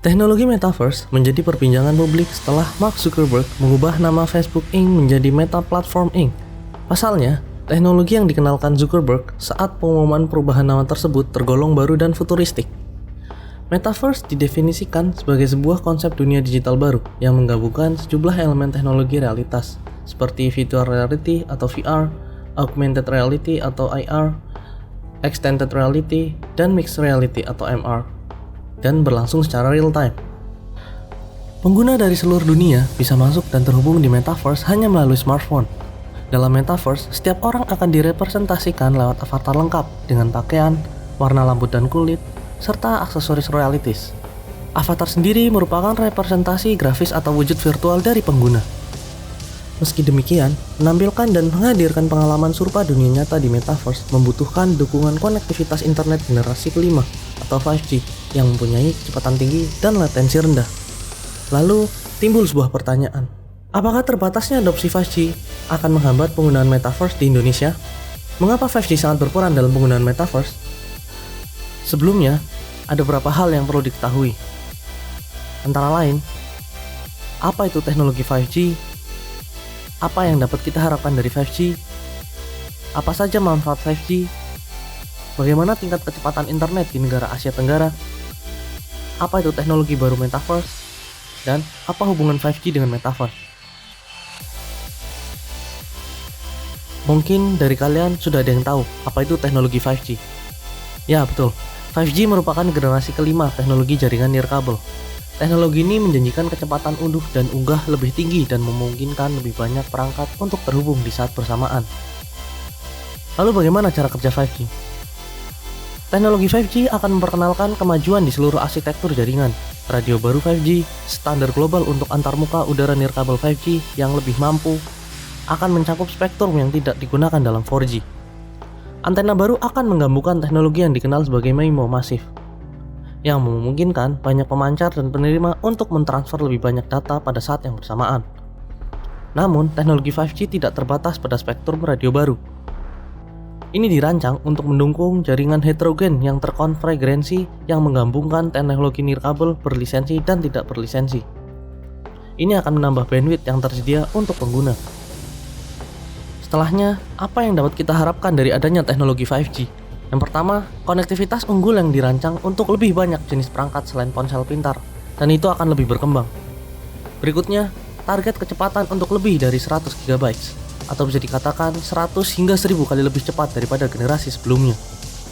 Teknologi Metaverse menjadi perbincangan publik setelah Mark Zuckerberg mengubah nama Facebook Inc. menjadi Meta Platform Inc. Pasalnya, teknologi yang dikenalkan Zuckerberg saat pengumuman perubahan nama tersebut tergolong baru dan futuristik. Metaverse didefinisikan sebagai sebuah konsep dunia digital baru yang menggabungkan sejumlah elemen teknologi realitas seperti virtual reality atau VR, augmented reality atau AR, extended reality, dan mixed reality atau MR, dan berlangsung secara real time. Pengguna dari seluruh dunia bisa masuk dan terhubung di Metaverse hanya melalui smartphone. Dalam Metaverse, setiap orang akan direpresentasikan lewat avatar lengkap dengan pakaian, warna rambut dan kulit, serta aksesoris royalties. Avatar sendiri merupakan representasi grafis atau wujud virtual dari pengguna. Meski demikian, menampilkan dan menghadirkan pengalaman serupa dunia nyata di Metaverse membutuhkan dukungan konektivitas internet generasi kelima atau 5G yang mempunyai kecepatan tinggi dan latensi rendah. Lalu, timbul sebuah pertanyaan. Apakah terbatasnya adopsi 5G akan menghambat penggunaan Metaverse di Indonesia? Mengapa 5G sangat berperan dalam penggunaan Metaverse? Sebelumnya, ada beberapa hal yang perlu diketahui. Antara lain, apa itu teknologi 5G? Apa yang dapat kita harapkan dari 5G? Apa saja manfaat 5G? Bagaimana tingkat kecepatan internet di negara Asia Tenggara? Apa itu teknologi baru Metaverse? Dan apa hubungan 5G dengan Metaverse? Mungkin dari kalian sudah ada yang tahu apa itu teknologi 5G. Ya betul, 5G merupakan generasi kelima teknologi jaringan nirkabel. Teknologi ini menjanjikan kecepatan unduh dan unggah lebih tinggi dan memungkinkan lebih banyak perangkat untuk terhubung di saat bersamaan. Lalu bagaimana cara kerja 5G? Teknologi 5G akan memperkenalkan kemajuan di seluruh arsitektur jaringan. Radio baru 5G, standar global untuk antarmuka udara nirkabel 5G yang lebih mampu, akan mencakup spektrum yang tidak digunakan dalam 4G. Antena baru akan menggabungkan teknologi yang dikenal sebagai MIMO masif, yang memungkinkan banyak pemancar dan penerima untuk mentransfer lebih banyak data pada saat yang bersamaan. Namun, teknologi 5G tidak terbatas pada spektrum radio baru. Ini dirancang untuk mendukung jaringan heterogen yang terkonfigurasi yang menggabungkan teknologi nirkabel berlisensi dan tidak berlisensi. Ini akan menambah bandwidth yang tersedia untuk pengguna. Setelahnya, apa yang dapat kita harapkan dari adanya teknologi 5G? Yang pertama, konektivitas unggul yang dirancang untuk lebih banyak jenis perangkat selain ponsel pintar, dan itu akan lebih berkembang. Berikutnya, target kecepatan untuk lebih dari 100 GB, atau bisa dikatakan 100 hingga 1000 kali lebih cepat daripada generasi sebelumnya.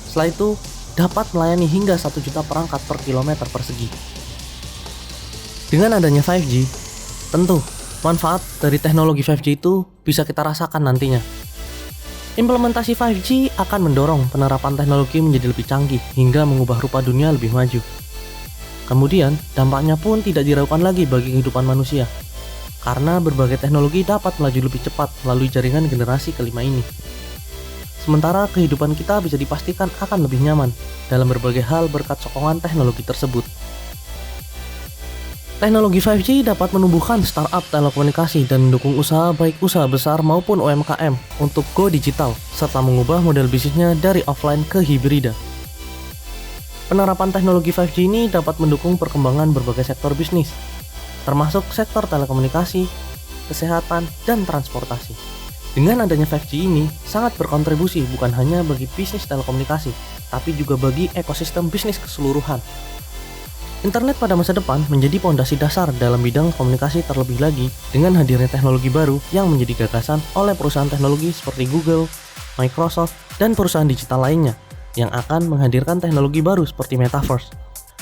Setelah itu, dapat melayani hingga 1 juta perangkat per kilometer persegi. Dengan adanya 5G, tentu manfaat dari teknologi 5G itu bisa kita rasakan nantinya. Implementasi 5G akan mendorong penerapan teknologi menjadi lebih canggih hingga mengubah rupa dunia lebih maju. Kemudian, dampaknya pun tidak diragukan lagi bagi kehidupan manusia, karena berbagai teknologi dapat melaju lebih cepat melalui jaringan generasi kelima ini. Sementara kehidupan kita bisa dipastikan akan lebih nyaman dalam berbagai hal berkat sokongan teknologi tersebut. Teknologi 5G dapat menumbuhkan startup telekomunikasi dan mendukung usaha baik usaha besar maupun UMKM untuk go digital serta mengubah model bisnisnya dari offline ke hibrida. Penerapan teknologi 5G ini dapat mendukung perkembangan berbagai sektor bisnis, termasuk sektor telekomunikasi, kesehatan, dan transportasi. Dengan adanya 5G ini sangat berkontribusi bukan hanya bagi bisnis telekomunikasi, tapi juga bagi ekosistem bisnis keseluruhan. Internet pada masa depan menjadi pondasi dasar dalam bidang komunikasi, terlebih lagi dengan hadirnya teknologi baru yang menjadi gagasan oleh perusahaan teknologi seperti Google, Microsoft, dan perusahaan digital lainnya yang akan menghadirkan teknologi baru seperti Metaverse.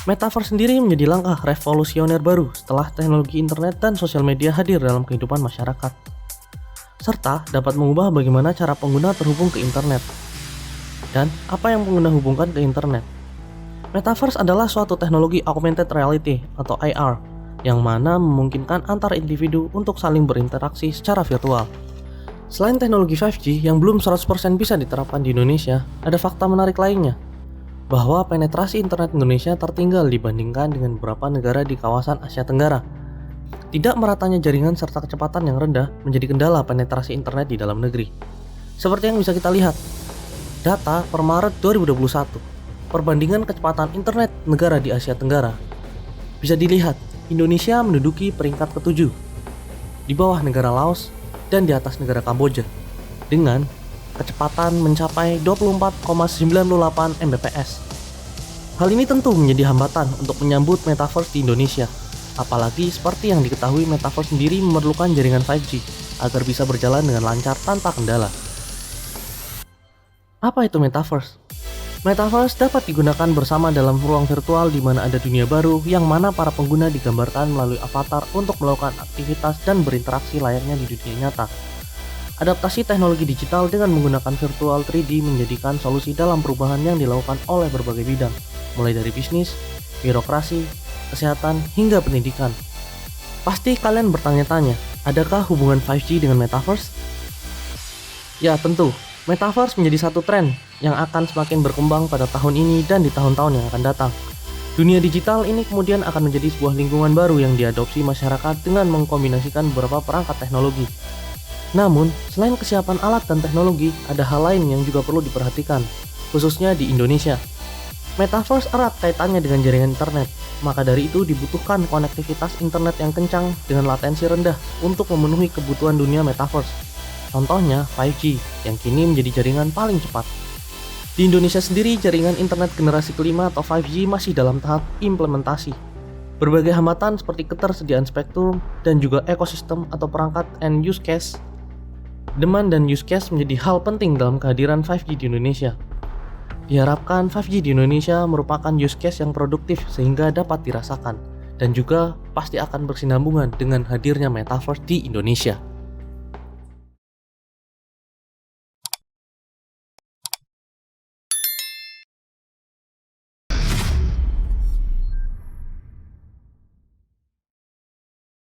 Metaverse sendiri menjadi langkah revolusioner baru setelah teknologi internet dan sosial media hadir dalam kehidupan masyarakat, serta dapat mengubah bagaimana cara pengguna terhubung ke internet dan apa yang pengguna hubungkan ke internet. Metaverse adalah suatu teknologi augmented reality atau AR yang mana memungkinkan antar individu untuk saling berinteraksi secara virtual. Selain teknologi 5G yang belum 100% bisa diterapkan di Indonesia, ada fakta menarik lainnya, bahwa penetrasi internet Indonesia tertinggal dibandingkan dengan beberapa negara di kawasan Asia Tenggara. Tidak meratanya jaringan serta kecepatan yang rendah menjadi kendala penetrasi internet di dalam negeri. Seperti yang bisa kita lihat, data per Maret 2021, perbandingan kecepatan internet negara di Asia Tenggara Bisa dilihat, Indonesia menduduki peringkat ke-7, di bawah negara Laos dan di atas negara Kamboja, dengan kecepatan mencapai 24,98 Mbps. Hal ini tentu menjadi hambatan untuk menyambut Metaverse di Indonesia, apalagi seperti yang diketahui Metaverse sendiri memerlukan jaringan 5G agar bisa berjalan dengan lancar tanpa kendala. Apa itu Metaverse? Metaverse dapat digunakan bersama dalam ruang virtual di mana ada dunia baru yang mana para pengguna digambarkan melalui avatar untuk melakukan aktivitas dan berinteraksi layaknya di dunia nyata. Adaptasi teknologi digital dengan menggunakan virtual 3D menjadikan solusi dalam perubahan yang dilakukan oleh berbagai bidang, mulai dari bisnis, birokrasi, kesehatan, hingga pendidikan. Pasti kalian bertanya-tanya, adakah hubungan 5G dengan Metaverse? Ya tentu, Metaverse menjadi satu tren yang akan semakin berkembang pada tahun ini dan di tahun-tahun yang akan datang. Dunia digital ini kemudian akan menjadi sebuah lingkungan baru yang diadopsi masyarakat dengan mengkombinasikan beberapa perangkat teknologi. Namun, selain kesiapan alat dan teknologi, ada hal lain yang juga perlu diperhatikan, khususnya di Indonesia. Metaverse erat kaitannya dengan jaringan internet, maka dari itu dibutuhkan konektivitas internet yang kencang dengan latensi rendah untuk memenuhi kebutuhan dunia Metaverse. Contohnya 5G yang kini menjadi jaringan paling cepat. Di Indonesia sendiri, jaringan internet generasi kelima atau 5G masih dalam tahap implementasi. Berbagai hambatan seperti ketersediaan spektrum dan juga ekosistem atau perangkat and use case. Demand dan use case menjadi hal penting dalam kehadiran 5G di Indonesia. Diharapkan 5G di Indonesia merupakan use case yang produktif sehingga dapat dirasakan dan juga pasti akan bersinambungan dengan hadirnya Metaverse di Indonesia.